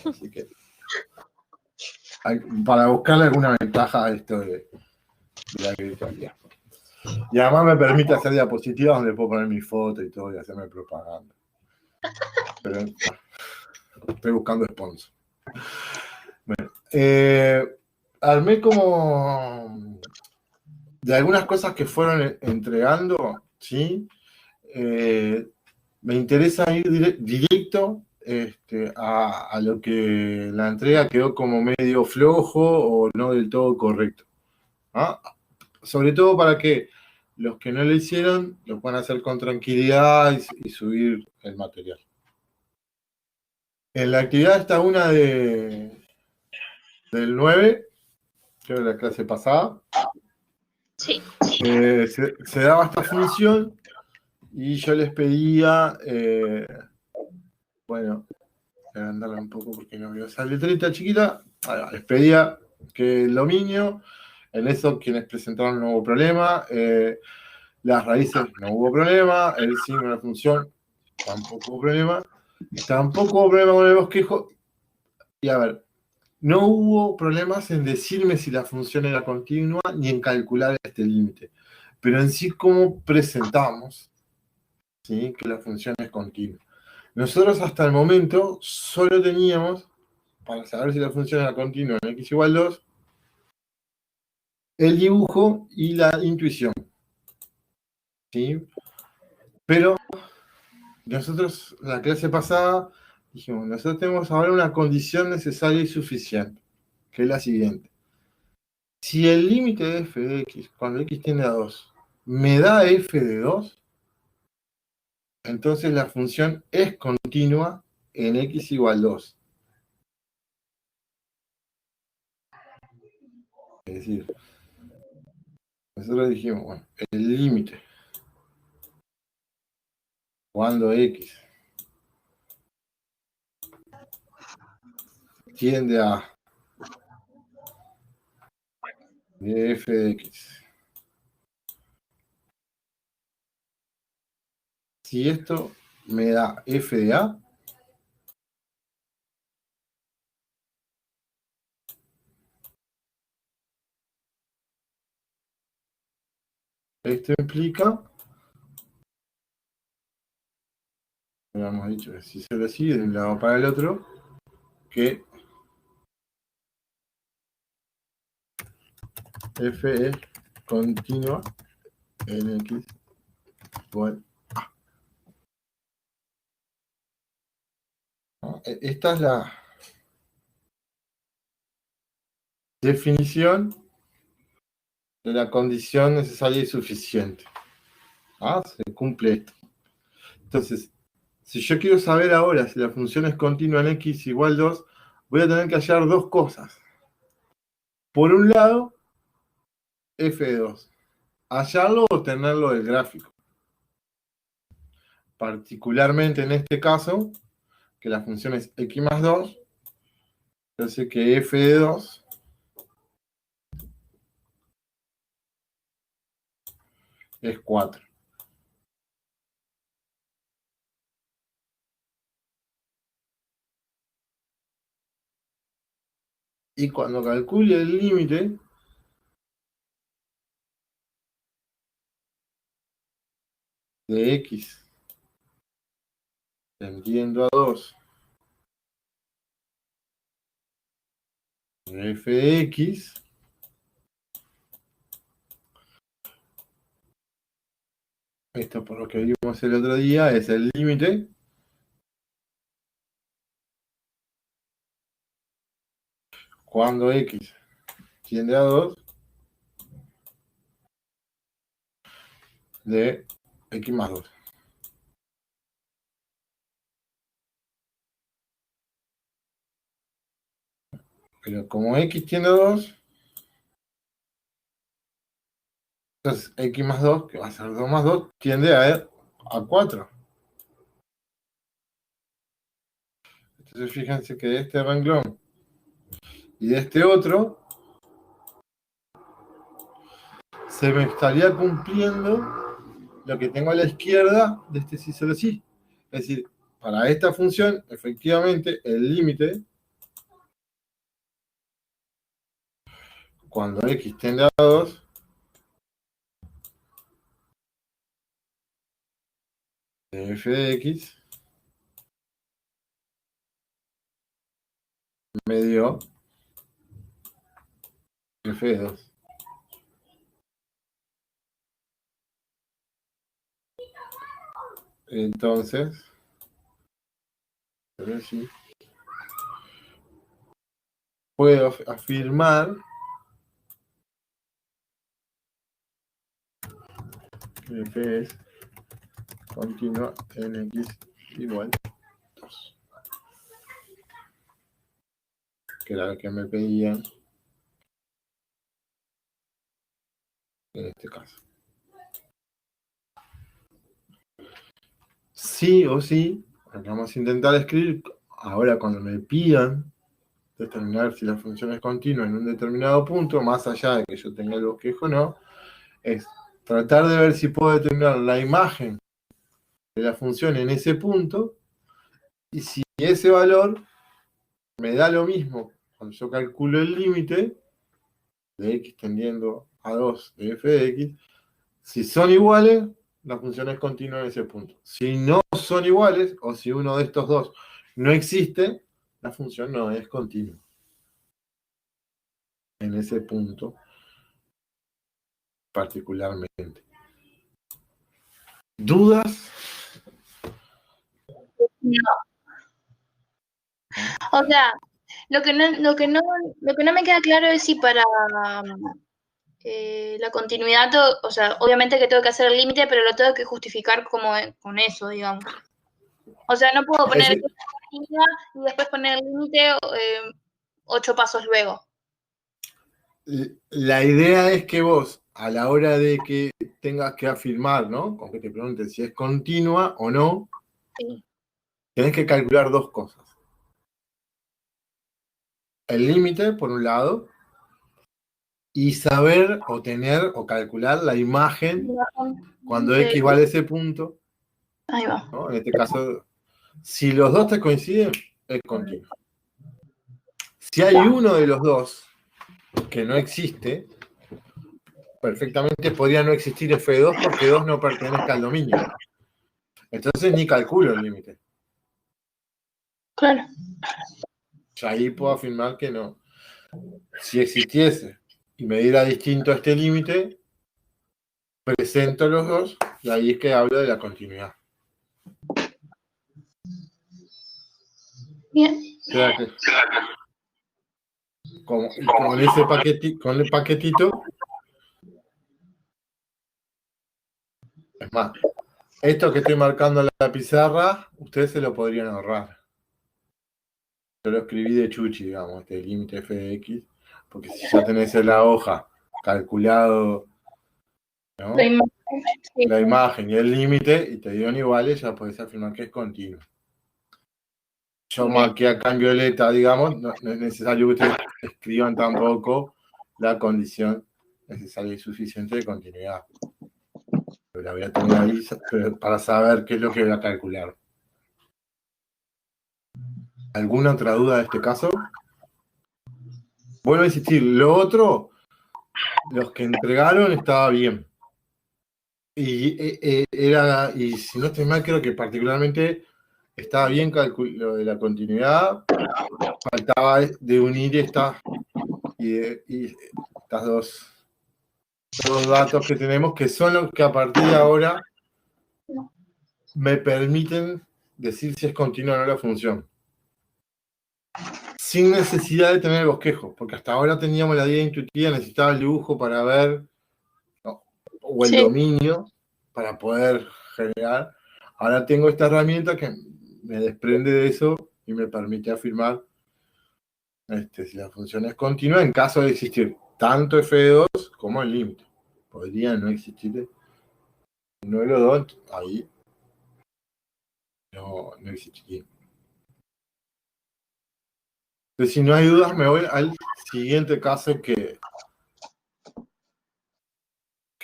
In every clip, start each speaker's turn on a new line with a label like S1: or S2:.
S1: Así que para buscarle alguna ventaja a esto de la virtualidad. Y además me permite hacer diapositivas donde puedo poner mi foto y todo y hacerme propaganda. Pero estoy buscando sponsor. Bueno, armé como de algunas cosas que fueron entregando, ¿sí? Me interesa ir directo a lo que la entrega quedó como medio flojo o no del todo correcto. ¿Ah? Sobre todo para que los que no lo hicieron lo puedan hacer con tranquilidad y subir el material. En la actividad está una del 9, creo que la clase pasada.
S2: Sí.
S1: Se daba esta función y yo les pedía, bueno, voy a andarla un poco porque no veo esa letrita chiquita, les pedía que el dominio, en eso quienes presentaron no hubo problema, las raíces no hubo problema, el signo de la función tampoco hubo problema con el bosquejo, y a ver, no hubo problemas en decirme si la función era continua ni en calcular este límite, pero en sí cómo presentamos, ¿sí?, que la función es continua. Nosotros hasta el momento solo teníamos, para saber si la función era continua en x igual 2, el dibujo y la intuición, ¿sí? Pero nosotros, la clase pasada, dijimos, nosotros tenemos ahora una condición necesaria y suficiente, que es la siguiente. Si el límite de f de x, cuando x tiende a 2, me da f de 2, entonces la función es continua en x igual 2. Es decir, nosotros dijimos, bueno, el límite cuando x tiende a de f de x. Si esto me da f de a, esto implica, habíamos dicho que si se lo sigue de un lado para el otro, que f es continua en x igual a. Esta es la definición de la condición necesaria y suficiente. Se cumple esto. Entonces, si yo quiero saber ahora si la función es continua en x igual 2, voy a tener que hallar dos cosas. Por un lado, f de 2. Hallarlo o tenerlo del gráfico. Particularmente en este caso, que la función es x más 2, entonces que f de 2 es 4. Y cuando calcule el límite, de x tendiendo a 2 de f de x, esto por lo que vimos el otro día es el límite cuando x tiende a 2 de x más 2. Pero como x tiende a 2, entonces x más 2, que va a ser 2 más 2, tiende a 4. Entonces fíjense que de este renglón y de este otro, se me estaría cumpliendo lo que tengo a la izquierda de este sí solo sí. Es decir, para esta función, efectivamente, el límite cuando x tiende a 2, de f de x me dio f de 2. Entonces, sí, puedo afirmar que f es continua en x igual 2, que era lo que me pedían en este caso. Sí o sí, vamos a intentar escribir, ahora cuando me pidan determinar si la función es continua en un determinado punto, más allá de que yo tenga el bosquejo o no, es tratar de ver si puedo determinar la imagen de la función en ese punto, y si ese valor me da lo mismo cuando yo calculo el límite de x tendiendo a 2 de f de x, si son iguales, la función es continua en ese punto. Si no son iguales, o si uno de estos dos no existe, la función no es continua en ese punto particularmente. ¿Dudas?
S2: No. O sea, lo que no me queda claro es si para la continuidad, o sea, obviamente que tengo que hacer el límite, pero lo tengo que justificar como con eso, digamos. O sea, no puedo poner
S1: Es,
S2: continua y después poner el límite 8 pasos luego.
S1: la idea es que vos, a la hora de que tengas que afirmar, ¿no? Con que te pregunten si es continua o no,
S2: Sí.
S1: tenés que calcular dos cosas. El límite, por un lado, y saber o tener o calcular la imagen cuando x vale ese punto,
S2: Ahí va.
S1: ¿no? En este caso, si los dos te coinciden, es continuo. Si hay uno de los dos que no existe, perfectamente podría no existir f2 porque 2 no pertenezca al dominio. Entonces ni calculo el límite.
S2: Claro.
S1: Ya ahí puedo afirmar que no. Si existiese y me diera distinto este límite, presento los dos y ahí es que hablo de la continuidad.
S2: Bien.
S1: O sea que con ese con el paquetito, es más, esto que estoy marcando en la pizarra, ustedes se lo podrían ahorrar. Yo lo escribí de chuchi, digamos, este límite f de x, porque si ya tenés en la hoja calculado, ¿no? La imagen y el límite, y te dieron iguales, ya podés afirmar que es continuo. Yo marqué acá en violeta, digamos, no es necesario que ustedes escriban tampoco la condición necesaria y suficiente de continuidad. Pero la voy a tener ahí para saber qué es lo que voy a calcular. ¿Alguna otra duda de este caso? Vuelvo a insistir, lo otro, los que entregaron estaba bien. Y si no estoy mal, creo que particularmente estaba bien lo de la continuidad. Faltaba de unir estas dos datos que tenemos, que son los que a partir de ahora me permiten decir si es continua o no la función. Sin necesidad de tener el bosquejo, porque hasta ahora teníamos la guía intuitiva, necesitaba el dibujo para ver, ¿no? O el dominio para poder generar. Ahora tengo esta herramienta que me desprende de eso y me permite afirmar si la función es continua en caso de existir tanto f2 como el límite. Podría no existir uno de los dos, ahí no existiría. Entonces, si no hay dudas, me voy al siguiente caso que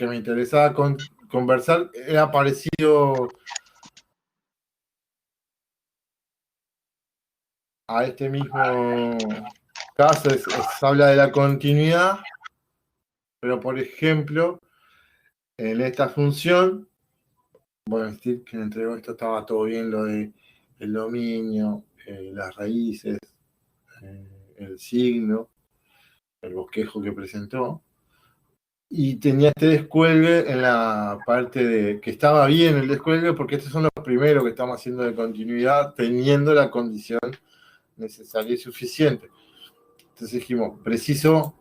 S1: me interesaba conversar. Era parecido a este mismo caso, habla de la continuidad, Pero, por ejemplo, en esta función, voy a decir que entre esto estaba todo bien, lo de el dominio, las raíces, el signo, el bosquejo que presentó. Y tenía este descuelgue en la parte de que estaba bien el descuelgue, porque estos son los primeros que estamos haciendo de continuidad, teniendo la condición necesaria y suficiente. Entonces dijimos, preciso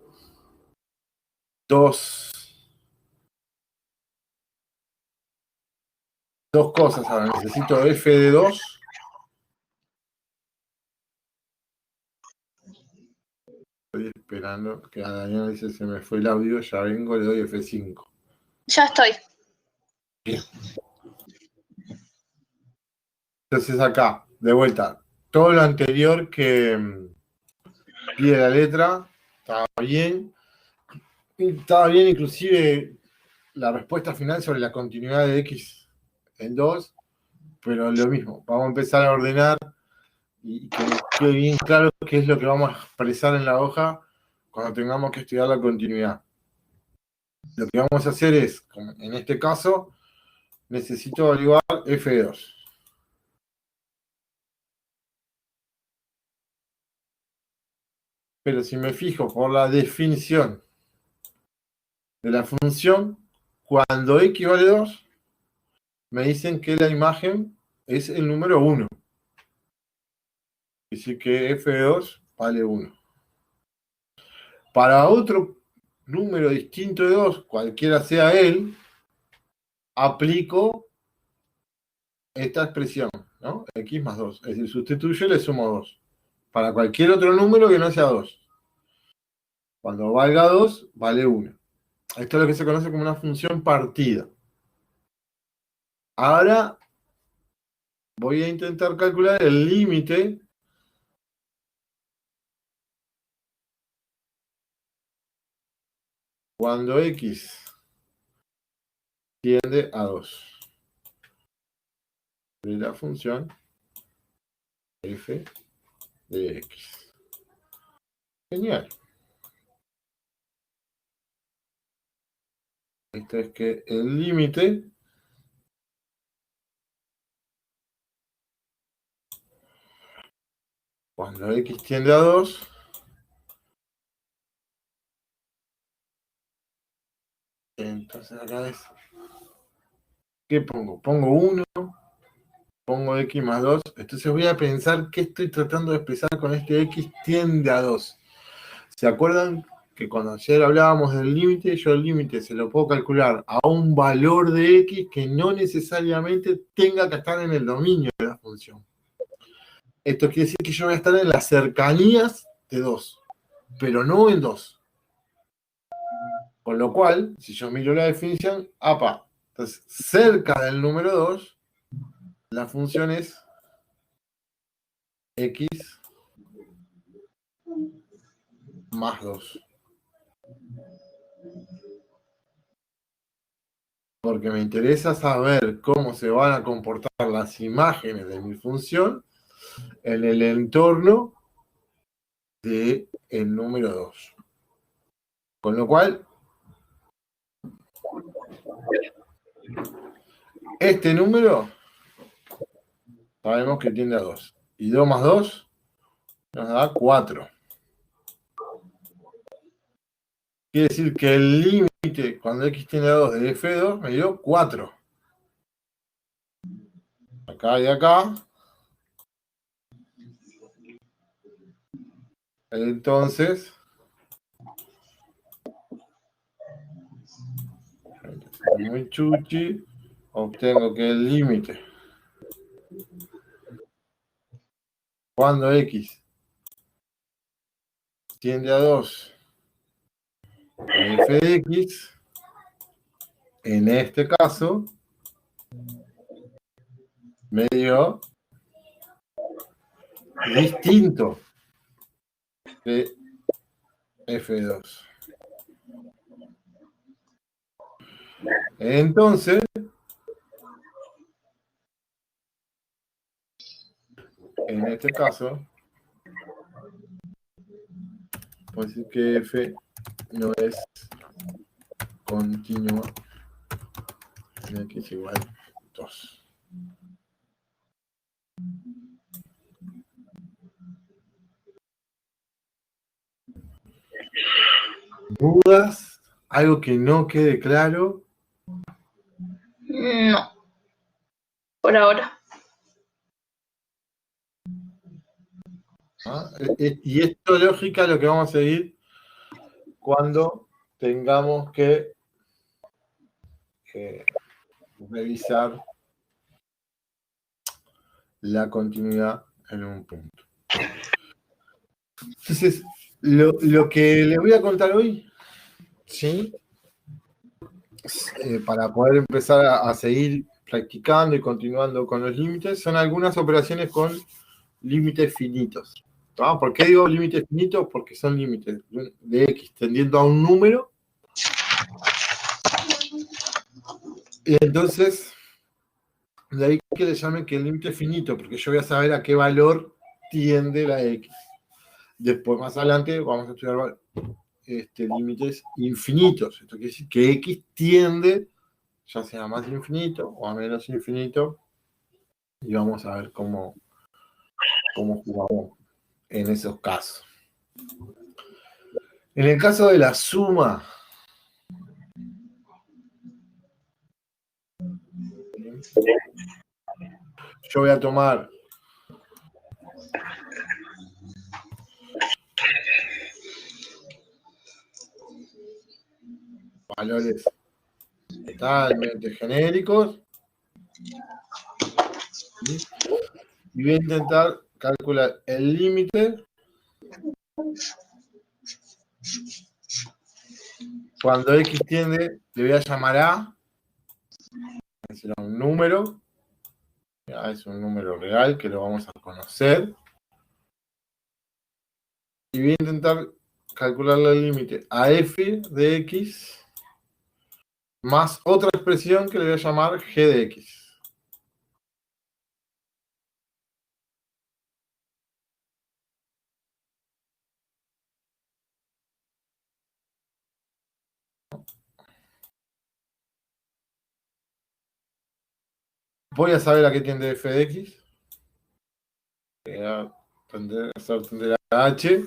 S1: dos cosas ahora. Necesito f de 2. Estoy esperando que a Daniel dice se me fue el audio, ya vengo, le doy F5.
S2: Ya estoy.
S1: Bien. Entonces acá, de vuelta, todo lo anterior que pide la letra, estaba bien. Estaba bien inclusive la respuesta final sobre la continuidad de X en 2, pero lo mismo, vamos a empezar a ordenar y que nos quede bien claro qué es lo que vamos a expresar en la hoja cuando tengamos que estudiar la continuidad. Lo que vamos a hacer es, en este caso, necesito averiguar F2. Pero si me fijo por la definición de la función, cuando X vale 2, me dicen que la imagen es el número 1. Es decir, que F2 vale 1. Para otro número distinto de 2, cualquiera sea él, aplico esta expresión, ¿no? X más 2. Es decir, sustituyo y le sumo 2. Para cualquier otro número que no sea 2. Cuando valga 2, vale 1. Esto es lo que se conoce como una función partida. Ahora voy a intentar calcular el límite cuando X tiende a 2. De la función f de X. Genial. Esto es que el límite cuando X tiende a 2, entonces acá es, ¿qué pongo? Pongo 1, pongo X más 2, entonces voy a pensar qué estoy tratando de expresar con este X tiende a 2. ¿Se acuerdan que cuando ayer hablábamos del límite, yo el límite se lo puedo calcular a un valor de X que no necesariamente tenga que estar en el dominio de la función? Esto quiere decir que yo voy a estar en las cercanías de 2, pero no en 2. Con lo cual, si yo miro la definición, entonces cerca del número 2, la función es X más 2. Porque me interesa saber cómo se van a comportar las imágenes de mi función en el entorno del número 2. Con lo cual, este número sabemos que tiende a 2. Y 2 más 2 nos da 4. Quiere decir que el límite cuando X tiende a 2 de F2 me dio 4. Acá y acá. Entonces, muy chuchi, obtengo que el límite cuando X tiende a 2 de f de X, en este caso, me dio distinto de F2. Entonces, en este caso, puedo decir que F no es continua en x igual 2. ¿Dudas? ¿Algo que no quede claro?
S2: No, por ahora.
S1: ¿Ah? Y esto lógica lo que vamos a seguir cuando tengamos que revisar la continuidad en un punto. Entonces, lo que les voy a contar hoy, ¿sí? Para poder empezar a seguir practicando y continuando con los límites, son algunas operaciones con límites finitos. ¿No? ¿Por qué digo límites finitos? Porque son límites de x tendiendo a un número. Y entonces, de ahí que le llamen que el límite es finito, porque yo voy a saber a qué valor tiende la x. Después, más adelante, vamos a estudiar límites infinitos. Esto quiere decir que x tiende ya sea más infinito o a menos infinito, y vamos a ver cómo jugamos en esos casos. En el caso de la suma, yo voy a tomar valores totalmente genéricos y voy a intentar calcular el límite cuando x tiende, le voy a llamar a, será un número, ya es un número real que lo vamos a conocer, y voy a intentar calcularle el límite a f de x más otra expresión que le voy a llamar g de x. Voy a saber a qué tiende f de x. Voy a tender a h.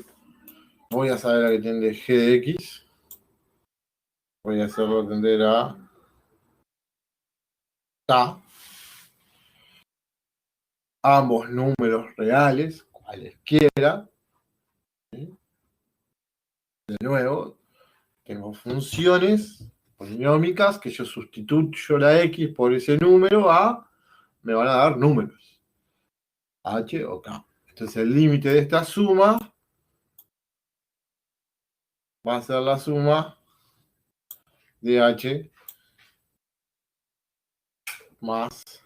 S1: Voy a saber a qué tiende g de x. Voy a hacerlo tender a k. Ambos números reales, cualesquiera. ¿Sí? De nuevo, tengo funciones polinómicas que yo sustituyo la x por ese número a, me van a dar números, h o k. Entonces el límite de esta suma va a ser la suma de h más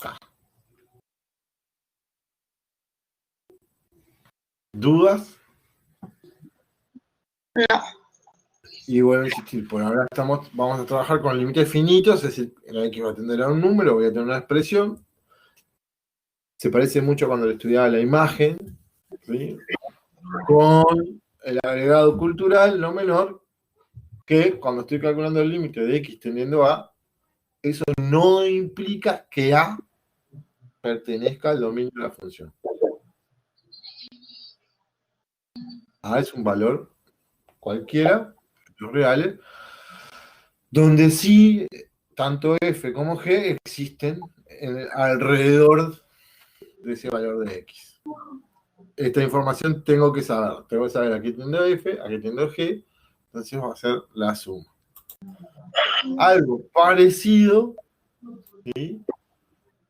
S1: k. ¿Dudas?
S2: No.
S1: Y vuelvo a insistir, por ahora vamos a trabajar con límites finitos, es decir, la x va a tender a un número, voy a tener una expresión. Se parece mucho cuando le estudiaba la imagen, ¿sí? Con el agregado cultural, no menor, que cuando estoy calculando el límite de x tendiendo a, eso no implica que a pertenezca al dominio de la función. A es un valor cualquiera, los reales, donde sí, tanto f como g existen alrededor de ese valor de x. Esta información tengo que saber a qué tiende f, a qué tiende g, entonces va a ser la suma. Algo parecido, ¿sí?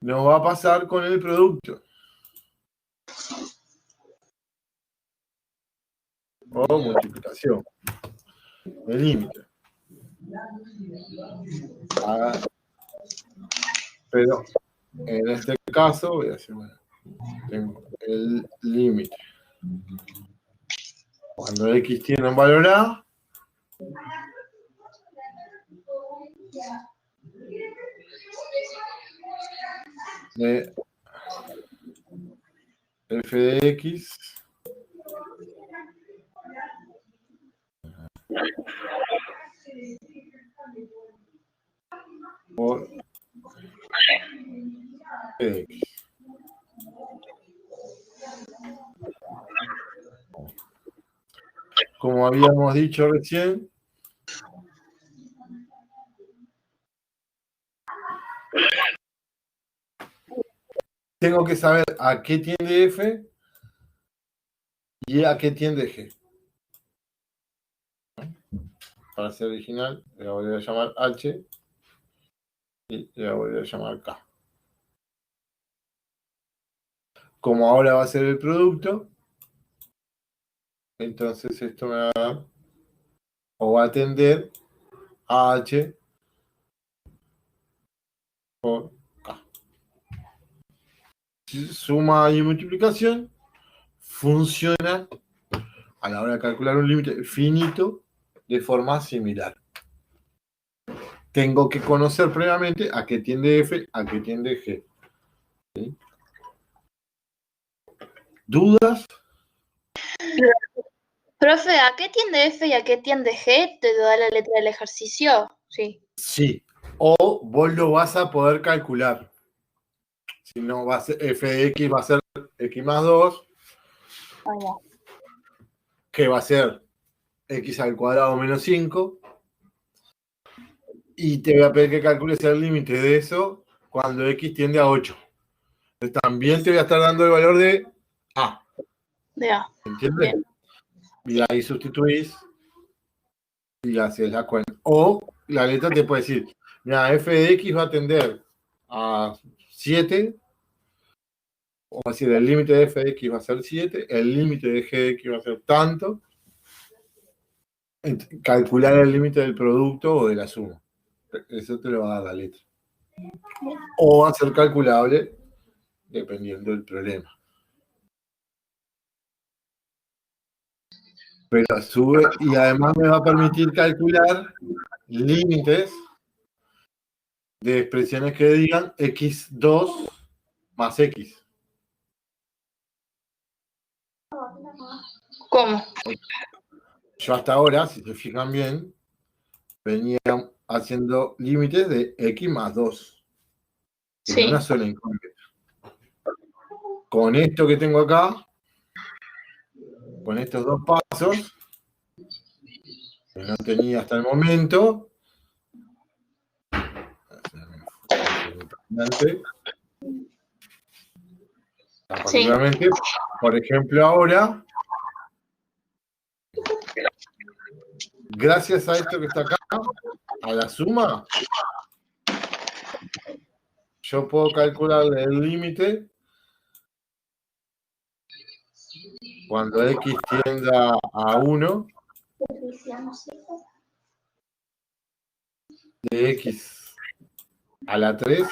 S1: No va a pasar con el producto. O multiplicación. El límite. Pero en este caso voy a decir, bueno, tengo el límite. Cuando x tiene un valor a, de f de x por X. Como habíamos dicho recién, tengo que saber a qué tiende F y a qué tiende G. Para ser original, le voy a volver a llamar H y le voy a volver a llamar K. Como ahora va a ser el producto, entonces esto me va a dar, o va a tender a H por K. Suma y multiplicación funciona a la hora de calcular un límite finito de forma similar. Tengo que conocer previamente a qué tiende F, a qué tiende G. ¿Sí? ¿Dudas?
S2: Profe, ¿a qué tiende F y a qué tiende G? ¿Te da la letra del ejercicio? Sí.
S1: Sí. O vos lo vas a poder calcular. Si no, va a ser f de x va a ser x más 2, que va a ser x al cuadrado menos 5. Y te voy a pedir que calcules el límite de eso cuando x tiende a 8. Entonces, también te voy a estar dando el valor de A.
S2: De A.
S1: ¿Entiendes?
S2: Bien.
S1: Y ahí sustituís y haces la cuenta. O la letra te puede decir, mira, f de x va a tender a 7, o decir, el límite de f de x va a ser 7, el límite de g de x va a ser tanto. Calcular el límite del producto o de la suma. Eso te lo va a dar la letra. O va a ser calculable dependiendo del problema. Pero sube y además me va a permitir calcular límites de expresiones que digan x2 más x.
S2: ¿Cómo?
S1: Yo hasta ahora, si se fijan bien, venía haciendo límites de x más 2. En una sola incógnita. Con esto que tengo acá, con estos dos pasos, que no tenía hasta el momento, particularmente, por ejemplo, ahora, gracias a esto que está acá, a la suma, yo puedo calcular el límite cuando x tienda a 1 de x a la 3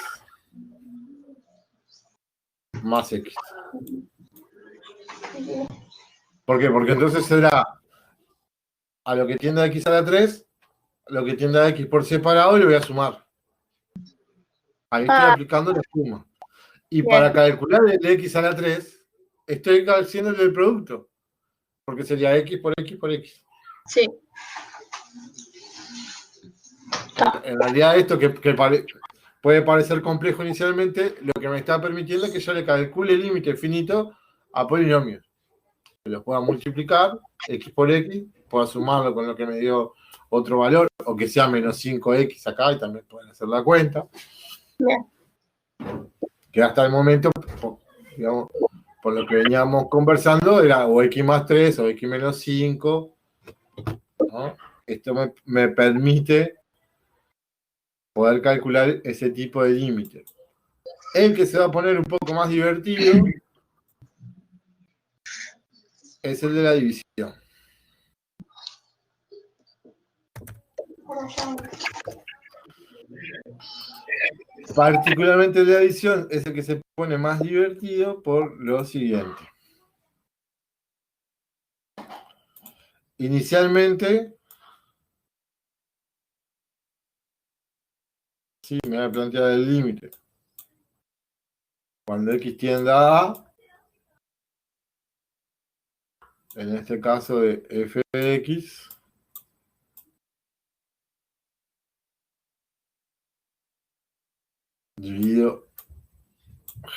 S1: más x. ¿Por qué? Porque entonces será a lo que tienda a x a la 3, lo que tienda a x por separado le voy a sumar. Ahí estoy aplicando la suma. Y para calcular el x a la 3, estoy haciendo el producto. Porque sería x por x por x.
S2: Sí.
S1: En realidad esto que puede parecer complejo inicialmente, lo que me está permitiendo es que yo le calcule el límite finito a polinomios. Que los pueda multiplicar, x por x, pueda sumarlo con lo que me dio otro valor, o que sea menos 5x acá, y también pueden hacer la cuenta.
S2: Bien.
S1: Que hasta el momento, digamos, por lo que veníamos conversando, era o x más 3 o x menos 5. ¿No? Esto me permite poder calcular ese tipo de límite. El que se va a poner un poco más divertido es el de la división. Particularmente el de la división es el que se pone más divertido por lo siguiente. Inicialmente, sí, me voy a plantear el límite. Cuando x tienda a, en este caso de f de x,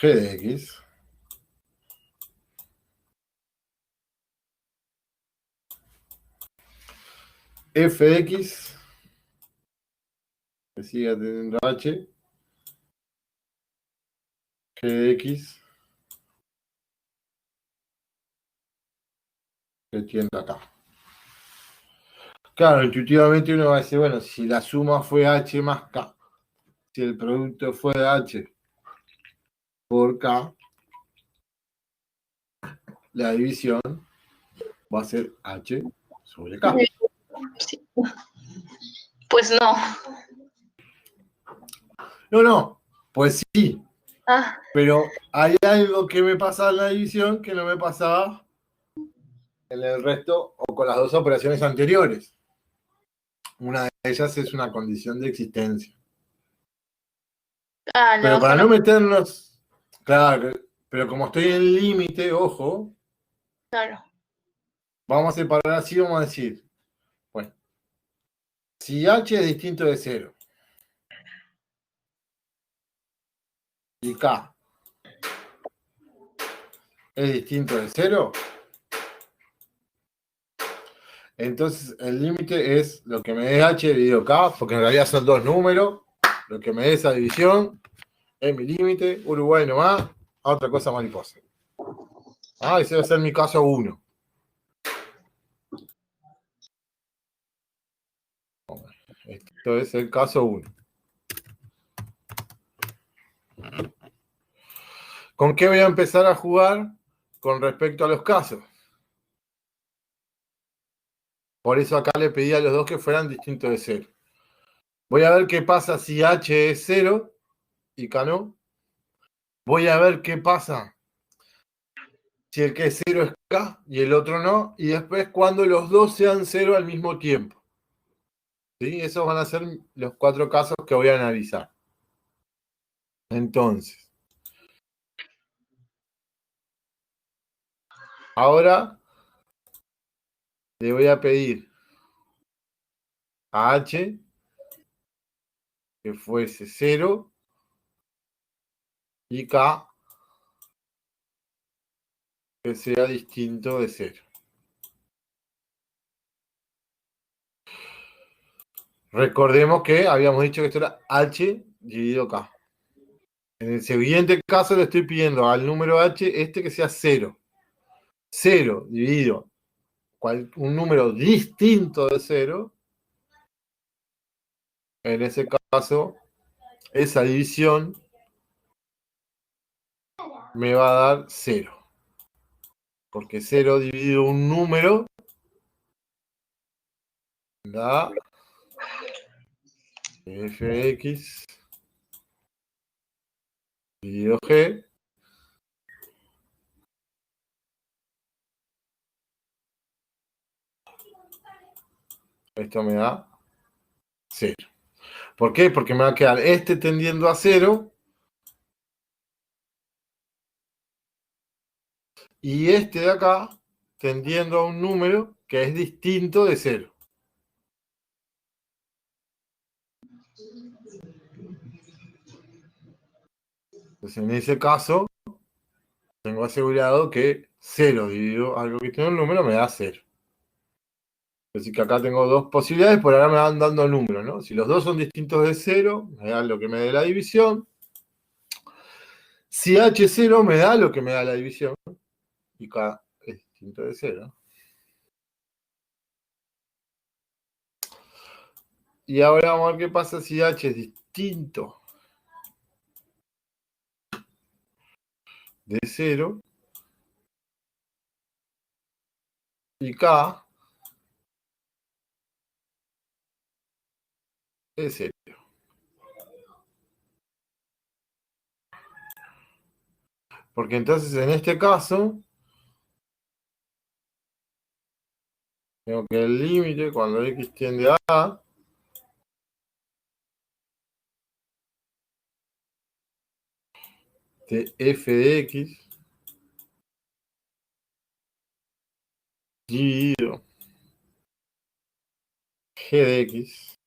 S1: G de X F de X que siga teniendo H G de X que tiende acá. Claro, intuitivamente uno va a decir, bueno, si la suma fue H más K, si el producto fue H por K, la división va a ser H sobre K.
S2: Sí. Pues no.
S1: No, pues sí,
S2: Ah,
S1: pero hay algo que me pasa en la división que no me pasaba en el resto o con las dos operaciones anteriores. Una de ellas es una condición de existencia. Pero
S2: no,
S1: para
S2: con
S1: no meternos, claro, pero como estoy en límite, ojo,
S2: claro.
S1: vamos a separar así, vamos a decir, bueno, si H es distinto de 0 y K es distinto de 0, entonces el límite es lo que me dé H dividido K, porque en realidad son dos números, lo que me dé esa división es mi límite, Uruguay nomás, a otra cosa mariposa. Ese va a ser mi caso 1. Esto es el caso 1. ¿Con qué voy a empezar a jugar con respecto a los casos? Por eso acá le pedí a los dos que fueran distintos de 0. Voy a ver qué pasa si H es 0 y K no. Voy a ver qué pasa si el que es 0 es K y el otro no. Y después cuando los dos sean 0 al mismo tiempo. ¿Sí? Esos van a ser los 4 casos que voy a analizar. Entonces, ahora le voy a pedir a H que fuese 0 y K que sea distinto de 0. Recordemos que habíamos dicho que esto era H dividido K. En el siguiente caso le estoy pidiendo al número H que sea 0. 0 dividido un número distinto de 0. En ese caso, esa división me va a dar 0. Porque 0 dividido un número da fx dividido g. Esto me da 0. ¿Por qué? Porque me va a quedar tendiendo a 0 y de acá tendiendo a un número que es distinto de 0. Entonces, en ese caso, tengo asegurado que 0 dividido algo que tiene un número me da 0. Es decir, que acá tengo dos posibilidades, por ahora me van dando números, ¿no? Si los dos son distintos de 0, me da lo que me dé la división. Si H0 me da lo que me da la división, y K es distinto de 0. Y ahora vamos a ver qué pasa si H es distinto de 0 y K es 0. Porque entonces en este caso, tengo que el límite cuando X tiende a de f de X dividido G de X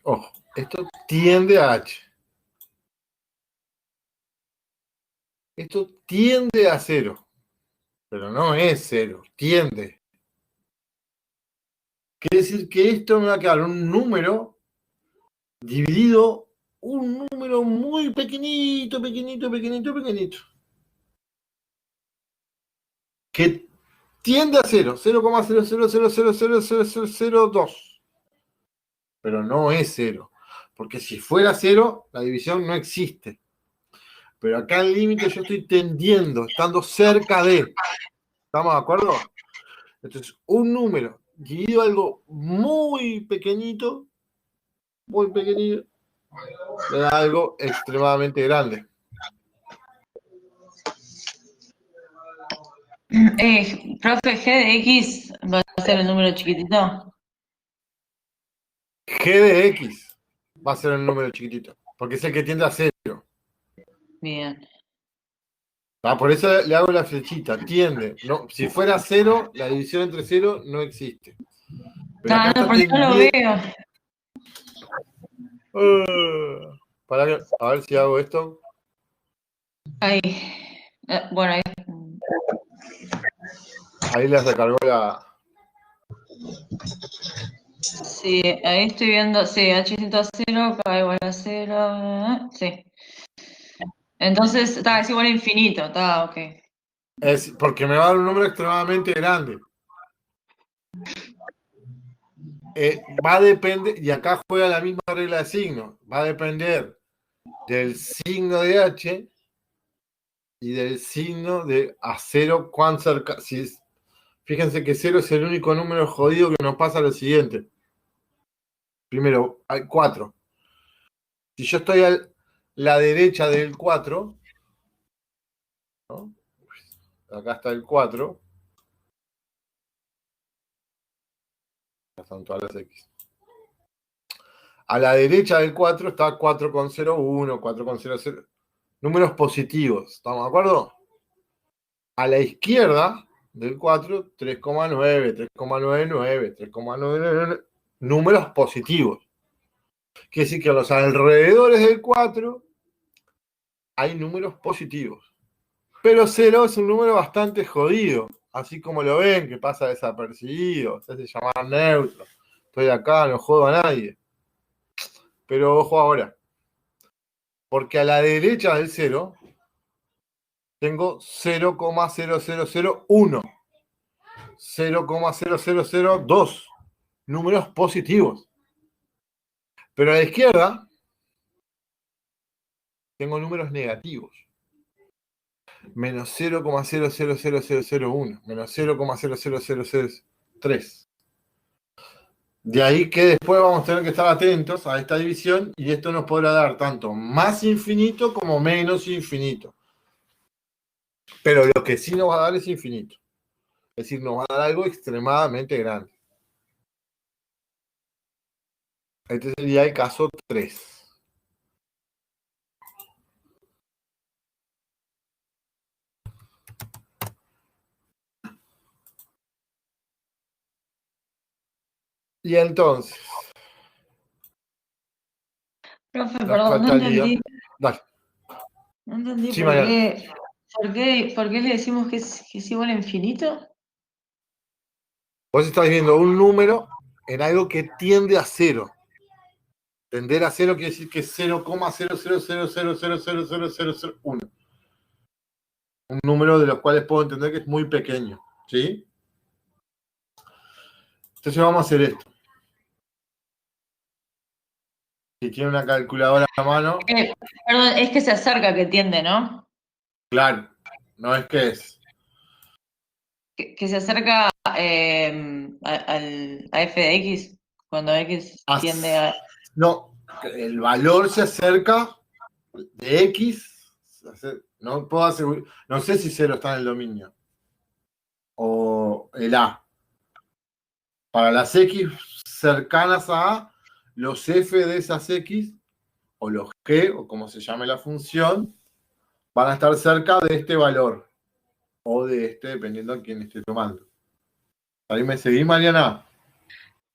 S1: Ojo, esto tiende a H. Esto tiende a 0, pero no es 0, tiende. Quiere decir que esto me va a quedar un número dividido, un número muy pequeñito, que tiende a 0, 0,000000002. Pero no es 0, porque si fuera 0, la división no existe. Pero acá el límite yo estoy tendiendo, estando cerca de. ¿Estamos de acuerdo? Entonces, un número dividido algo muy pequeñito, me da algo extremadamente grande.
S3: Profe, G de X va a ser el número chiquitito.
S1: G de X va a ser el número chiquitito, porque es el que tiende a 0.
S3: Bien.
S1: Por eso le hago la flechita, tiende. No, si fuera 0, la división entre 0 no existe. Pero acá
S3: No,
S1: está
S3: porque no lo
S1: tendiendo.
S3: veo.
S1: A ver si hago esto.
S3: Ahí. Bueno, ahí.
S1: Ahí les recargó la.
S3: Sí, ahí estoy viendo. Sí, H distinto a 0, K igual a 0. Sí. Entonces, es igual a infinito. Está, ok.
S1: Es porque me va a dar un número extremadamente grande. Va a depender, y acá juega la misma regla de signo, va a depender del signo de H y del signo de a 0 cuán cerca. Fíjense que 0 es el único número jodido que nos pasa a lo siguiente. Primero, hay 4. Si yo estoy a la derecha del 4, ¿no? Acá está el 4, acá están todas las X. A la derecha del 4 está 4,01, 4,00. Números positivos, ¿estamos de acuerdo? A la izquierda del 4, 3,9, 3,99, 3,99, números positivos. Quiere decir que a los alrededores del 4 hay números positivos. Pero 0 es un número bastante jodido, así como lo ven, que pasa desapercibido, se hace llamar neutro. Estoy acá, no jodo a nadie. Pero ojo ahora, porque a la derecha del 0 tengo 0,0001, 0,0002 números positivos. Pero a la izquierda tengo números negativos. Menos 0,000001, menos 0,00003. De ahí que después vamos a tener que estar atentos a esta división y esto nos podrá dar tanto más infinito como menos infinito. Pero lo que sí nos va a dar es infinito. Es decir, nos va a dar algo extremadamente grande. Este sería el caso 3. Y entonces,
S3: Profe,
S1: la
S3: perdón, no
S1: fatalidad.
S3: entendí.
S1: Dale.
S3: No entendí
S1: Sí, Mariana.
S3: por qué le decimos que es igual a infinito.
S1: Vos estás viendo un número en algo que tiende a 0. Tender a 0 quiere decir que es 0,000000001. Un número de los cuales puedo entender que es muy pequeño. ¿Sí? Entonces vamos a hacer esto. Si tiene una calculadora a mano,
S3: Perdón, es que se acerca que tiende, ¿no?
S1: claro, no es que es.
S3: Que se acerca a f de x, cuando x tiende a...
S1: No, el valor se acerca de X. No puedo asegurar, no sé si 0 está en el dominio. O el A. Para las X cercanas a A, los F de esas X, o los G, o como se llame la función, van a estar cerca de este valor. O de este, dependiendo a quién esté tomando. ¿Ahí me seguí, Mariana?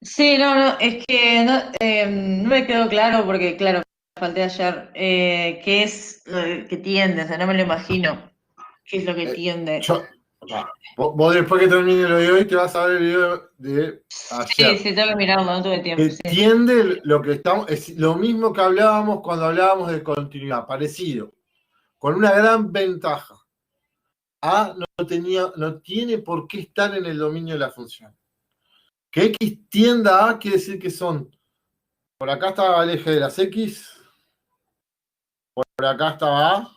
S3: Sí, no, es que no me quedó claro porque, claro, falté ayer, qué es lo que tiende, o sea, no me lo imagino, qué es lo que tiende.
S1: Vos después que termine el video hoy te vas a ver el video de
S3: Sí,
S1: ayer.
S3: sí, tengo que mirarlo, no tuve tiempo,
S1: Que
S3: sí.
S1: tiende lo que estamos, es lo mismo que hablábamos cuando hablábamos de continuidad, parecido, con una gran ventaja. A no tiene por qué estar en el dominio de la función. Que X tienda a quiere decir que son, por acá estaba el eje de las X, por acá estaba A,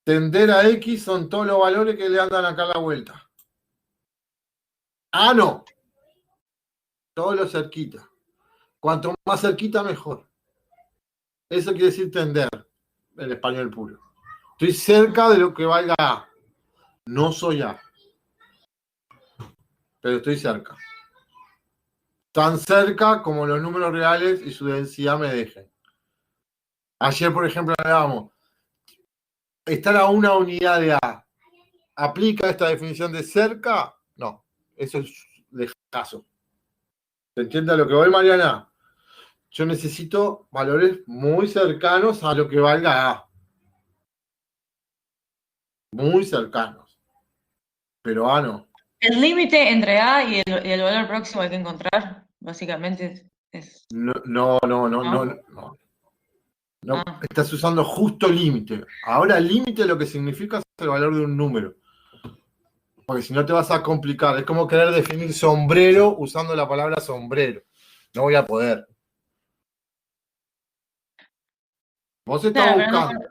S1: tender a X son todos los valores que le andan acá a la vuelta. A no, todos los cerquita. Cuanto más cerquita, mejor. Eso quiere decir tender, en español puro. Estoy cerca de lo que valga A. No soy A, pero estoy cerca. Tan cerca como los números reales y su densidad me dejen. Ayer, por ejemplo, hablábamos, estar a una unidad de A. ¿Aplica esta definición de cerca? No, eso es de caso. ¿Se entiende a lo que voy, Mariana? Yo necesito valores muy cercanos a lo que valga A. Muy cercanos. Pero A no.
S3: El límite entre A y el valor próximo hay que encontrar, básicamente es,
S1: No.
S3: ¿no?
S1: No,
S3: Ah,
S1: estás usando justo límite. Ahora límite lo que significa es el valor de un número. Porque si no te vas a complicar. Es como querer definir sombrero usando la palabra sombrero. No voy a poder. Vos estás
S3: claro, pero no,
S1: buscando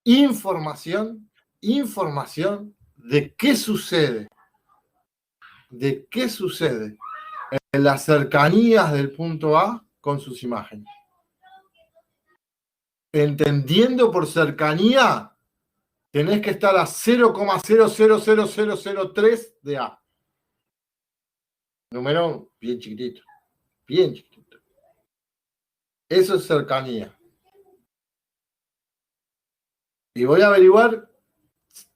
S1: información de qué sucede. De qué sucede en las cercanías del punto A con sus imágenes. Entendiendo por cercanía, tenés que estar a 0,000003 de A. Número bien chiquitito. Bien chiquitito. Eso es cercanía. Y voy a averiguar,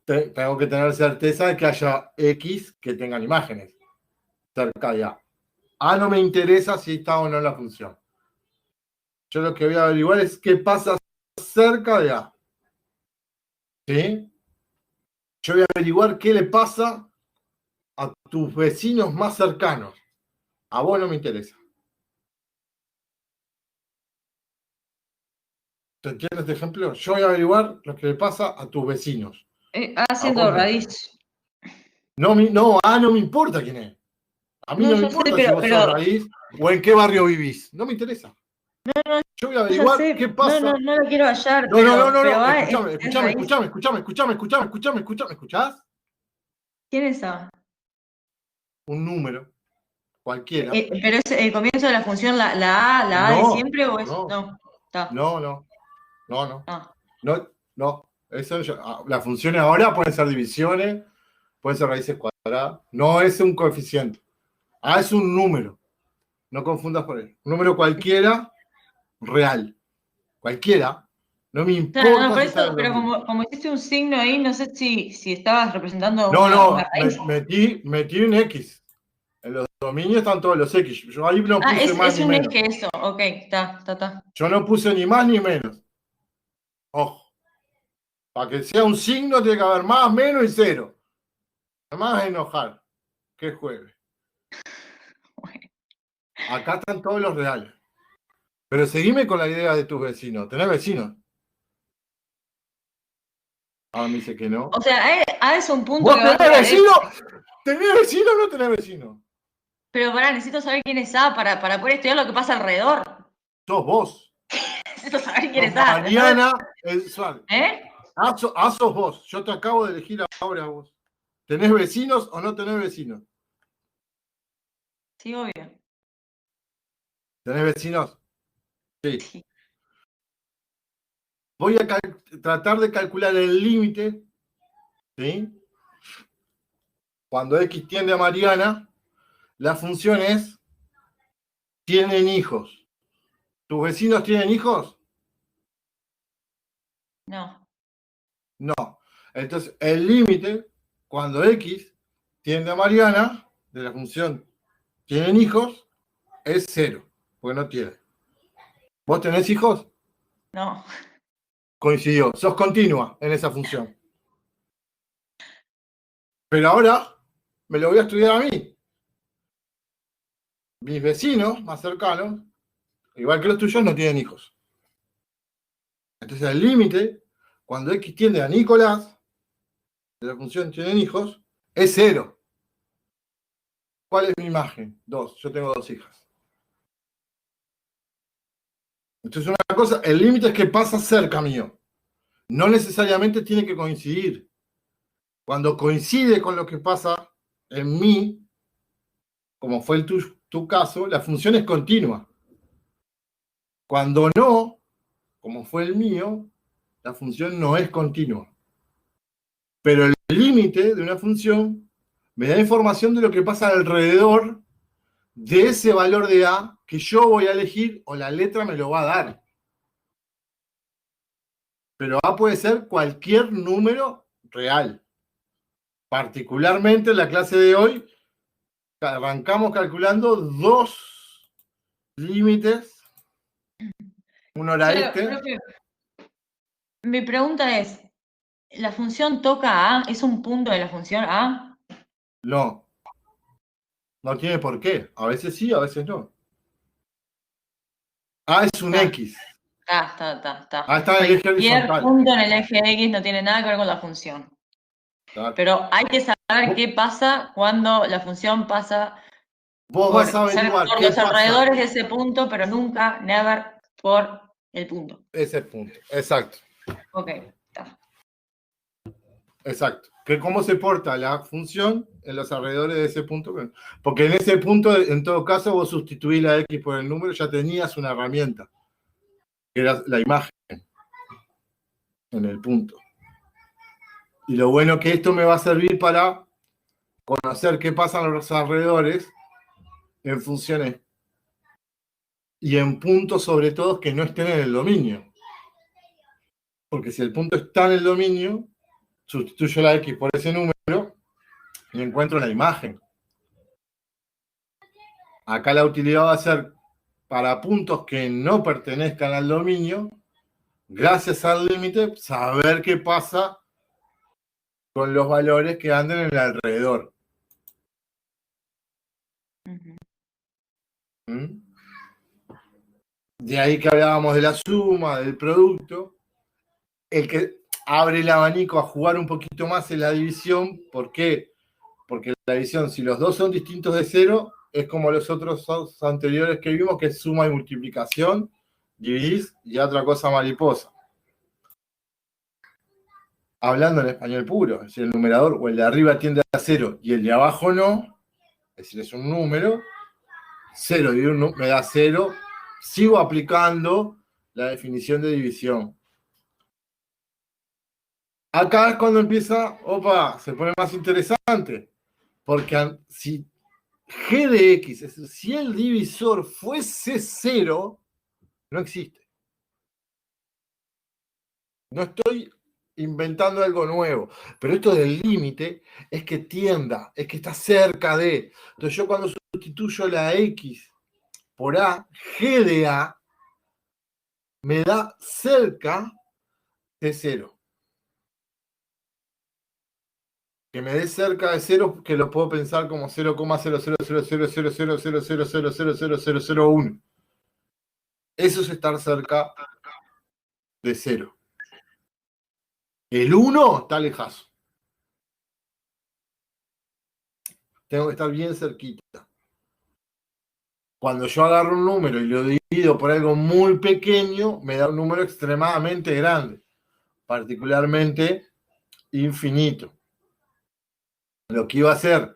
S1: tengo que tener certeza de que haya X que tengan imágenes cerca de A. A no me interesa si está o no la función. Yo lo que voy a averiguar es qué pasa cerca de A. ¿Sí? Yo voy a averiguar qué le pasa a tus vecinos más cercanos. A vos no me interesa. ¿Te entiendes este ejemplo? Yo voy a averiguar lo que le pasa a tus vecinos. A
S3: haciendo
S1: vos no.
S3: raíz.
S1: No, no me importa quién es. A mí
S3: No,
S1: no me
S3: yo sé,
S1: importa si vos sos raíz o en qué barrio vivís. No me interesa. Yo voy a
S3: ya
S1: averiguar
S3: sé,
S1: qué
S3: no,
S1: pasa.
S3: no lo quiero hallar,
S1: No.
S3: pero A
S1: Escuchame,
S3: es raíz.
S1: ¿Escuchás?
S3: ¿Quién es A?
S1: Un número, cualquiera.
S3: ¿Pero es el comienzo de la función la A de
S1: No,
S3: siempre o es...?
S1: no,
S3: No, está.
S1: no, no, no.
S3: Ah,
S1: No. Las funciones ahora pueden ser divisiones, pueden ser raíces cuadradas. No es un coeficiente. A es un número. No confundas por él. Un número cualquiera, real. Cualquiera. No me
S3: claro, no,
S1: importa
S3: por
S1: si está en
S3: eso,
S1: el
S3: pero
S1: dominio.
S3: como hiciste un signo ahí, no sé si estabas representando una
S1: No,
S3: raíz.
S1: metí un X. En los dominios están todos los X. Yo ahí no
S3: Ah,
S1: puse más
S3: es
S1: ni
S3: un
S1: menos.
S3: eje eso, ok, está.
S1: Yo no puse ni más ni menos. Ojo. Para que sea un signo tiene que haber más, menos y cero. Además enojar. Que juegue. Acá están todos los reales. Pero seguime con la idea de tus vecinos. ¿Tenés vecinos? Ahora me dice que no.
S3: O sea, A es un punto
S1: ¿Vos
S3: que va
S1: tenés
S3: hacia la
S1: vecinos?
S3: derecha.
S1: ¿Tenés vecinos o no tenés vecinos?
S3: Pero pará, necesito saber quién es A para poder estudiar lo que pasa alrededor.
S1: Sos vos.
S3: Necesito saber quién
S1: Sos
S3: es A. Entonces,
S1: Mariana el Suárez.
S3: ¿eh?
S1: Sos vos. Yo te acabo de elegir ahora a vos. ¿Tenés vecinos o no tenés vecinos?
S3: Sí, obvio.
S1: ¿Tenés vecinos? Sí. Voy a tratar de calcular el límite, ¿sí? Cuando X tiende a Mariana, la función es, tienen hijos. ¿Tus vecinos tienen hijos?
S3: No.
S1: No. Entonces, el límite, cuando X tiende a Mariana, de la función tienen hijos, es 0, porque no tiene. ¿Vos tenés hijos?
S3: No.
S1: Coincidió, sos continua en esa función. Pero ahora me lo voy a estudiar a mí. Mis vecinos más cercanos, igual que los tuyos, no tienen hijos. Entonces el límite, cuando X tiende a Nicolás, de la función tienen hijos, es 0. ¿Cuál es mi imagen? 2. Yo tengo 2 hijas. Entonces una cosa, el límite es que pasa cerca mío. No necesariamente tiene que coincidir. Cuando coincide con lo que pasa en mí, como fue tu caso, la función es continua. Cuando no, como fue el mío, la función no es continua. Pero el límite de una función me da información de lo que pasa alrededor de ese valor de A que yo voy a elegir o la letra me lo va a dar. Pero A puede ser cualquier número real. Particularmente en la clase de hoy, arrancamos calculando 2 límites. Uno era este.
S3: Profe, mi pregunta es, ¿la función toca A? ¿Es un punto de la función A?
S1: No. No tiene por qué. A veces sí, a veces no. A es un X.
S3: Está.
S1: A está en el eje
S3: Cualquier
S1: horizontal.
S3: punto en el eje X no tiene nada que ver con la función.
S1: Claro.
S3: Pero hay que saber qué pasa cuando la función pasa
S1: Vos
S3: por,
S1: vas a averiguar
S3: por
S1: qué
S3: los
S1: pasa.
S3: alrededores de ese punto, pero nunca, never, por el punto.
S1: Ese punto. Exacto.
S3: Ok, está.
S1: Exacto. Que cómo se porta la función en los alrededores de ese punto. Porque en ese punto, en todo caso, vos sustituís la X por el número, ya tenías una herramienta, que era la imagen en el punto. Y lo bueno que esto me va a servir para conocer qué pasa en los alrededores en funciones y en puntos sobre todo que no estén en el dominio. Porque si el punto está en el dominio, sustituyo la X por ese número y encuentro la imagen. Acá la utilidad va a ser para puntos que no pertenezcan al dominio, gracias al límite, saber qué pasa con los valores que anden en el alrededor. ¿Mm? De ahí que hablábamos de la suma, del producto. El que abre el abanico a jugar un poquito más en la división. ¿Por qué? Porque la división, si los dos son distintos de 0, es como los otros anteriores que vimos, que es suma y multiplicación, dividís y otra cosa mariposa. Hablando en español puro, es decir, el numerador o el de arriba tiende a 0 y el de abajo no, es decir, es un número, 0 me da 0, sigo aplicando la definición de división. Acá es cuando empieza, se pone más interesante, porque si G de X, es decir, si el divisor fuese 0, no existe. No estoy inventando algo nuevo, pero esto del límite es que tienda, es que está cerca de. Entonces yo cuando sustituyo la X por A, G de A me da cerca de 0. Que me dé cerca de 0, que lo puedo pensar como 0,000000000000001. Eso es estar cerca de 0. El 1 está lejazo. Tengo que estar bien cerquita. Cuando yo agarro un número y lo divido por algo muy pequeño, me da un número extremadamente grande, particularmente infinito. Lo que iba a hacer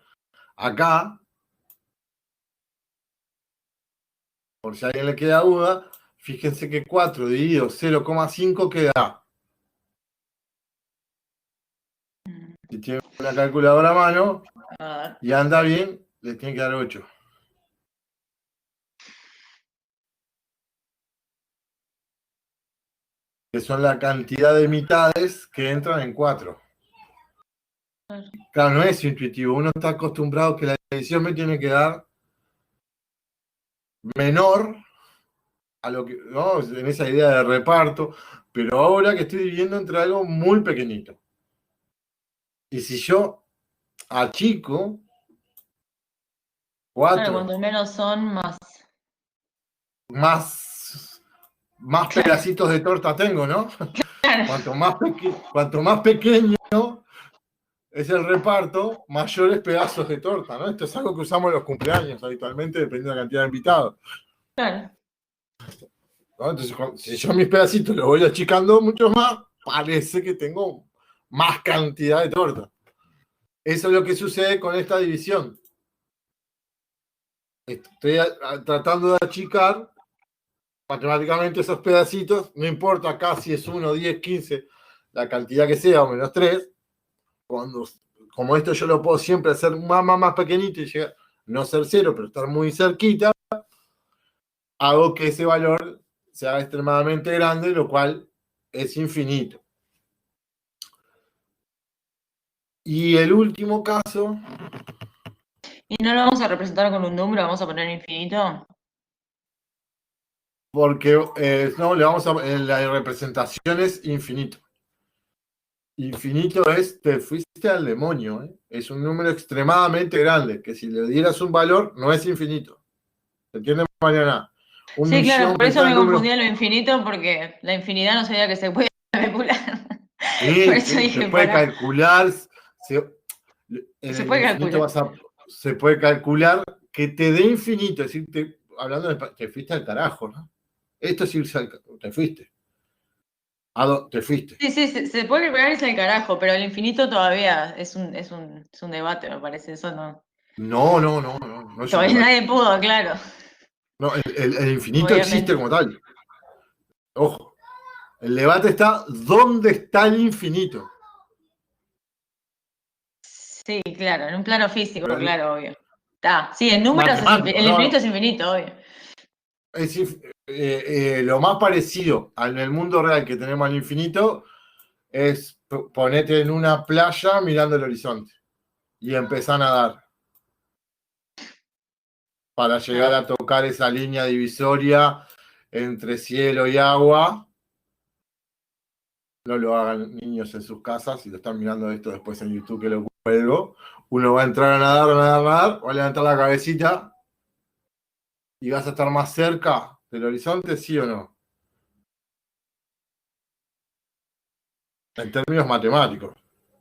S1: acá, por si a alguien le queda duda, fíjense que 4 dividido 0,5 queda. Si tiene una calculadora a mano y anda bien, le tiene que dar 8. Que son la cantidad de mitades que entran en 4. Claro, no es intuitivo. Uno está acostumbrado que la división me tiene que dar menor a lo que, ¿no? En esa idea de reparto, pero ahora que estoy viviendo entre algo muy pequeñito. Y si yo achico
S3: Claro,
S1: 4
S3: cuanto menos son, más.
S1: más pedacitos de torta tengo, ¿no?
S3: Claro.
S1: Cuanto más pequeño es el reparto, mayores pedazos de torta, ¿no? Esto es algo que usamos en los cumpleaños habitualmente, dependiendo de la cantidad de invitados.
S3: Claro.
S1: ¿No? Entonces, si yo mis pedacitos los voy achicando mucho más, parece que tengo más cantidad de torta. Eso es lo que sucede con esta división. Estoy tratando de achicar matemáticamente esos pedacitos, no importa acá si es 1, 10, 15, la cantidad que sea, o menos 3, como esto yo lo puedo siempre hacer más pequeñito y llegar, no ser 0, pero estar muy cerquita, hago que ese valor sea extremadamente grande, lo cual es infinito. Y el último caso...
S3: ¿Y no lo vamos a representar con un número? ¿Vamos a poner infinito?
S1: Porque no, la representación es infinito. Infinito es, te fuiste al demonio, ¿eh? Es un número extremadamente grande, que si le dieras un valor, no es infinito. ¿Se entiende, Mariana?
S3: Sí, claro, por eso me
S1: número.
S3: confundía lo infinito, porque la infinidad no sabía que se puede calcular. Por
S1: Sí,
S3: eso
S1: sí,
S3: dije,
S1: se puede
S3: pará.
S1: calcular. En
S3: Se
S1: el
S3: puede
S1: infinito
S3: calcular.
S1: se puede calcular que te dé infinito, es decir, hablando de, te fuiste al carajo, ¿no? Esto es irse al carajo, te fuiste. Te fuiste.
S3: Sí, sí, se puede calcular irse al carajo, pero el infinito todavía es un debate, me parece. Eso no.
S1: No es un
S3: Todavía
S1: debate.
S3: nadie pudo, claro.
S1: No, el infinito existe
S3: Obviamente.
S1: como tal. Ojo. El debate está, ¿dónde está el infinito?
S3: Sí, claro, en un plano físico,
S1: Pero
S3: claro, obvio. Está. Sí, en números
S1: matemático,
S3: el infinito
S1: ¿no?
S3: es infinito, obvio.
S1: Es decir, lo más parecido en el mundo real que tenemos al infinito es ponete en una playa mirando el horizonte y empezar a nadar para llegar a tocar esa línea divisoria entre cielo y agua. No lo hagan niños en sus casas, si lo están mirando esto después en YouTube que lo cuelgo. Uno va a entrar a nadar, va a levantar la cabecita y vas a estar más cerca del horizonte, ¿sí o no? En términos matemáticos,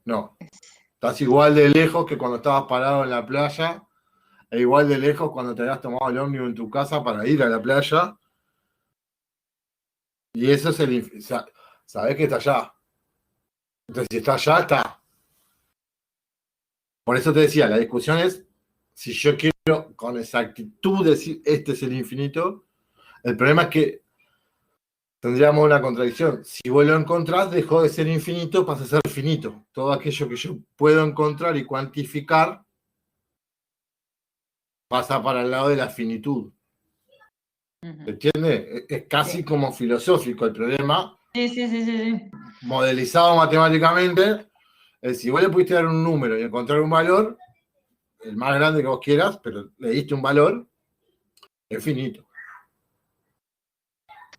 S1: no. Estás igual de lejos que cuando estabas parado en la playa, e igual de lejos cuando te habías tomado el ómnibus en tu casa para ir a la playa. Y eso es el... Sabés que está allá. Entonces, si está allá, está. Por eso te decía, la discusión es, si yo quiero con exactitud decir, este es el infinito, el problema es que tendríamos una contradicción. Si vos lo encontrás, dejó de ser infinito, pasa a ser finito. Todo aquello que yo puedo encontrar y cuantificar pasa para el lado de la finitud. ¿Se entiende? Es casi como filosófico el problema.
S3: Sí.
S1: Modelizado matemáticamente, es si vos le pudiste dar un número y encontrar un valor, el más grande que vos quieras, pero le diste un valor, es finito.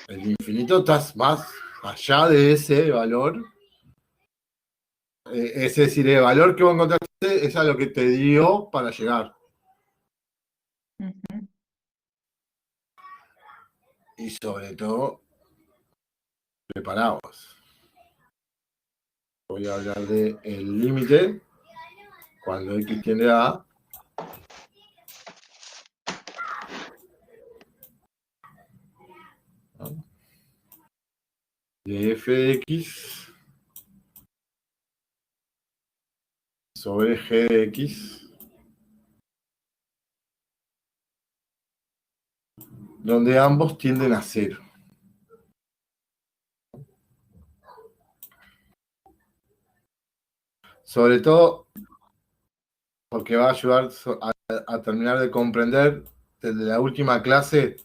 S1: El infinito estás más allá de ese valor. Es decir, el valor que vos encontraste es a lo que te dio para llegar. Y sobre todo, preparaos. Voy a hablar de el límite cuando x tiende a de f de x sobre g de x, donde ambos tienden a 0. Sobre todo porque va a ayudar a terminar de comprender desde la última clase,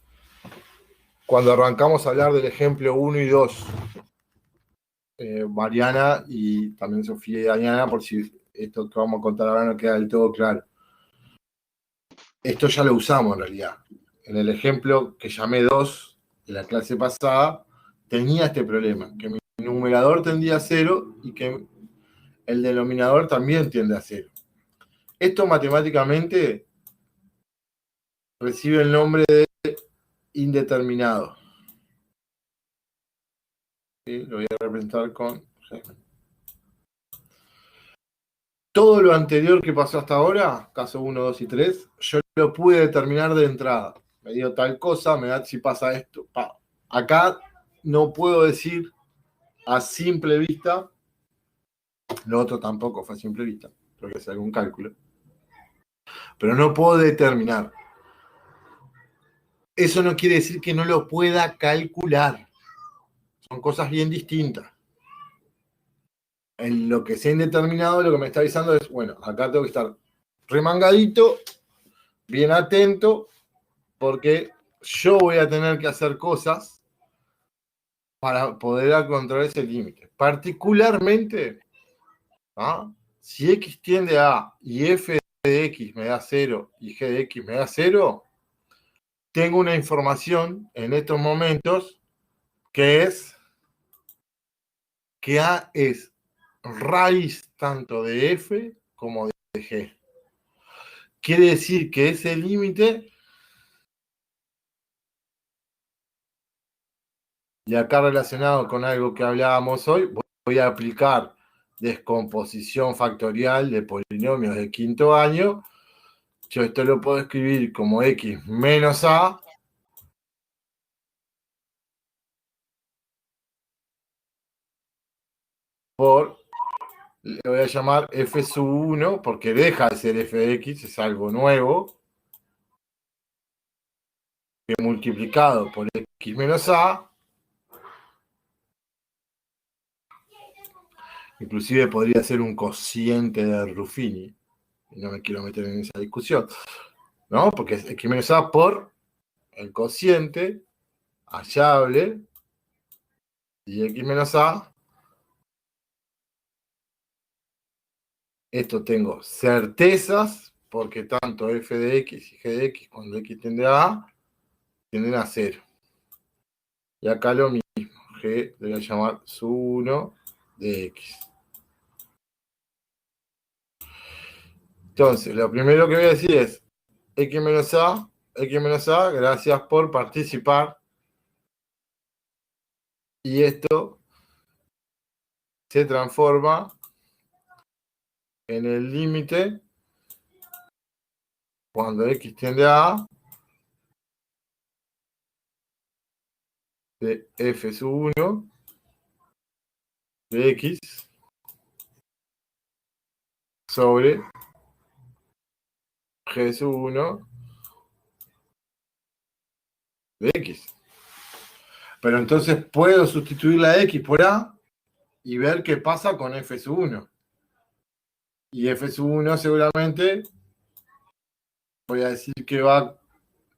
S1: cuando arrancamos a hablar del ejemplo 1 y 2. Mariana y también Sofía y Daniela, por si esto que vamos a contar ahora no queda del todo claro. Esto ya lo usamos en realidad. en el ejemplo que llamé 2 de la clase pasada, tenía este problema, que mi numerador tendía a 0 y que el denominador también tiende a 0. Esto matemáticamente recibe el nombre de indeterminado. ¿Sí? Lo voy a representar con G. Todo lo anterior que pasó hasta ahora, caso 1, 2 y 3, yo lo pude determinar de entrada. Me dio tal cosa, me da si pasa esto. Acá no puedo decir a simple vista, lo otro tampoco fue a simple vista, porque es algún cálculo. Pero no puedo determinar. Eso no quiere decir que no lo pueda calcular. Son cosas bien distintas. En lo que sea indeterminado, lo que me está avisando es, bueno, acá tengo que estar remangadito, bien atento, porque yo voy a tener que hacer cosas para poder encontrar ese límite. Particularmente, si x tiende a A y f de x me da 0 y g de x me da 0, tengo una información en estos momentos que es que A es raíz tanto de f como de g. Quiere decir que ese límite, y acá relacionado con algo que hablábamos hoy, voy a aplicar descomposición factorial de polinomios de quinto año. Yo esto lo puedo escribir como x menos a por, le voy a llamar f sub 1, porque deja de ser f de x, es algo nuevo, que multiplicado por x menos a, inclusive podría ser un cociente de Ruffini, y no me quiero meter en esa discusión, ¿no? Porque es x menos a por el cociente hallable y x menos a. Esto tengo certezas, porque tanto f de x y g de x, cuando x tiende a A, tienden a 0. Y acá lo mismo, g le voy a llamar sub 1 de x. Entonces, lo primero que voy a decir es x menos a, gracias por participar. Y esto se transforma en el límite cuando x tiende a A de f sub 1 de x sobre g sub 1 de x. Pero entonces puedo sustituir la x por a y ver qué pasa con f sub 1. Y f sub 1 seguramente voy a decir que va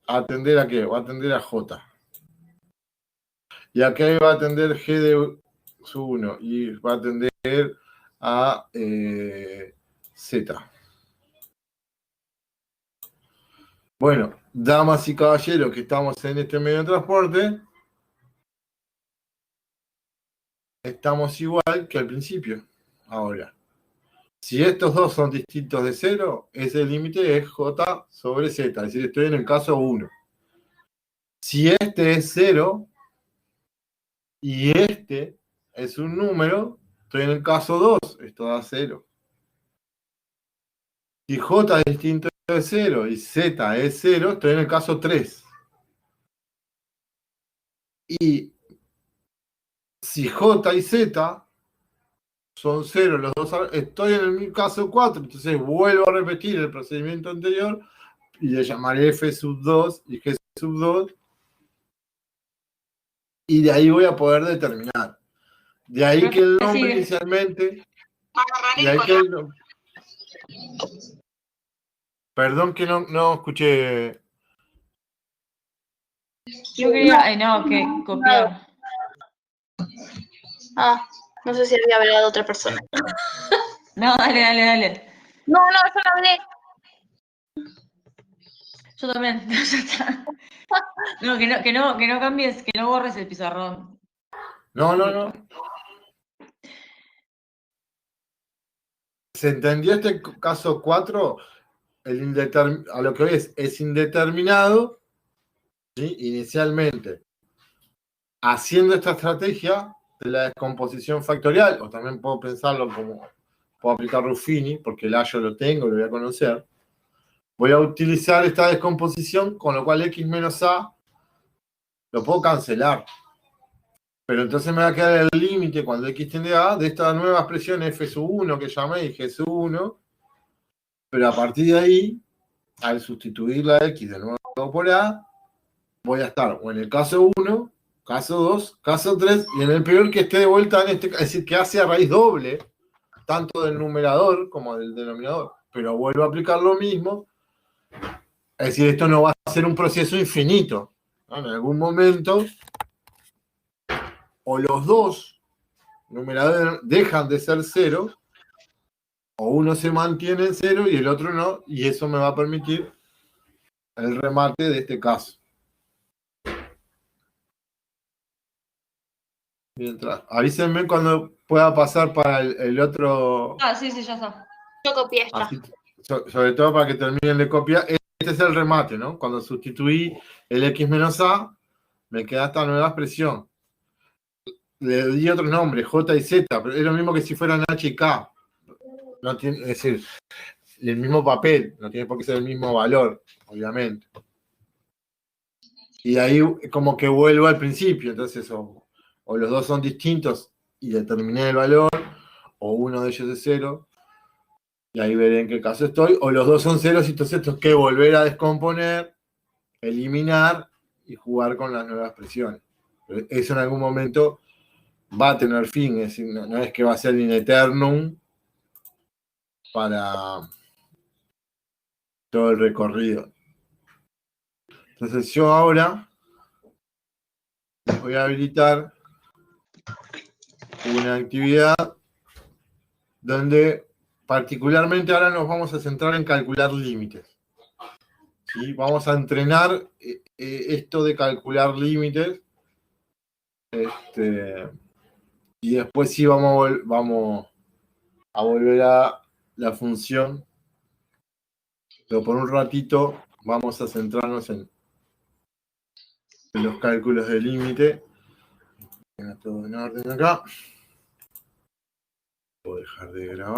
S1: a atender a qué, va a atender a j. Y acá va a atender g de sub 1 y va a atender a z. Bueno, damas y caballeros que estamos en este medio de transporte, estamos igual que al principio. Ahora, si estos dos son distintos de 0, ese límite es j sobre z, es decir, estoy en el caso 1. Si este es 0 y este es un número, estoy en el caso 2, esto da 0. Si j es distinto de 0 y z es 0, estoy en el caso 3. Y si j y z son 0 los dos, estoy en el caso 4, entonces vuelvo a repetir el procedimiento anterior y le llamaré f sub 2 y g sub 2, y de ahí voy a poder determinar. De ahí que el nombre inicialmente... De ahí que el, perdón que no escuché.
S3: Yo quería, no, que copiar.
S2: No sé si había hablado otra persona.
S3: No, dale.
S2: No, yo no hablé.
S3: Yo también. Ya está. No, que no cambies, que no borres el pizarrón.
S1: No. ¿Se entendió este caso 4? A lo que hoy es indeterminado, ¿sí? Inicialmente. Haciendo esta estrategia de la descomposición factorial, o también puedo pensarlo como, puedo aplicar Ruffini, porque el A yo lo tengo, lo voy a conocer. Voy a utilizar esta descomposición, con lo cual X menos A lo puedo cancelar. Pero entonces me va a quedar el límite cuando X tiende a A de esta nueva expresión F sub 1 que llamé y G sub 1. Pero a partir de ahí, al sustituir la X de nuevo por A, voy a estar o en el caso 1, caso 2, caso 3, y en el peor que esté de vuelta en este, es decir, que hace a raíz doble, tanto del numerador como del denominador, pero vuelvo a aplicar lo mismo. Es decir, esto no va a ser un proceso infinito, ¿no? En algún momento, o los dos numeradores dejan de ser cero, o uno se mantiene en cero y el otro no, y eso me va a permitir el remate de este caso. Mientras, avísenme cuando pueda pasar para el otro.
S3: Ah, sí, ya está.
S2: Yo copié esta.
S1: Así, sobre todo para que terminen de copiar. Este es el remate, ¿no? Cuando sustituí el X menos A, me queda esta nueva expresión. Le di otro nombre, J y Z, pero es lo mismo que si fueran H y K. No tiene, es decir, el mismo papel, no tiene por qué ser el mismo valor, obviamente. Y ahí como que vuelvo al principio, entonces o los dos son distintos y determiné el valor, o uno de ellos es cero, y ahí veré en qué caso estoy, o los dos son ceros y entonces tengo que volver a descomponer, eliminar y jugar con las nuevas expresiones. Pero eso en algún momento va a tener fin, es decir, no es que va a ser in eternum para todo el recorrido. Entonces yo ahora voy a habilitar una actividad donde particularmente ahora nos vamos a centrar en calcular límites. ¿Sí? Vamos a entrenar esto de calcular límites. Y después sí vamos a volver a la función. Pero por un ratito vamos a centrarnos en los cálculos de límite. Todo en orden acá. Puedo dejar de grabar.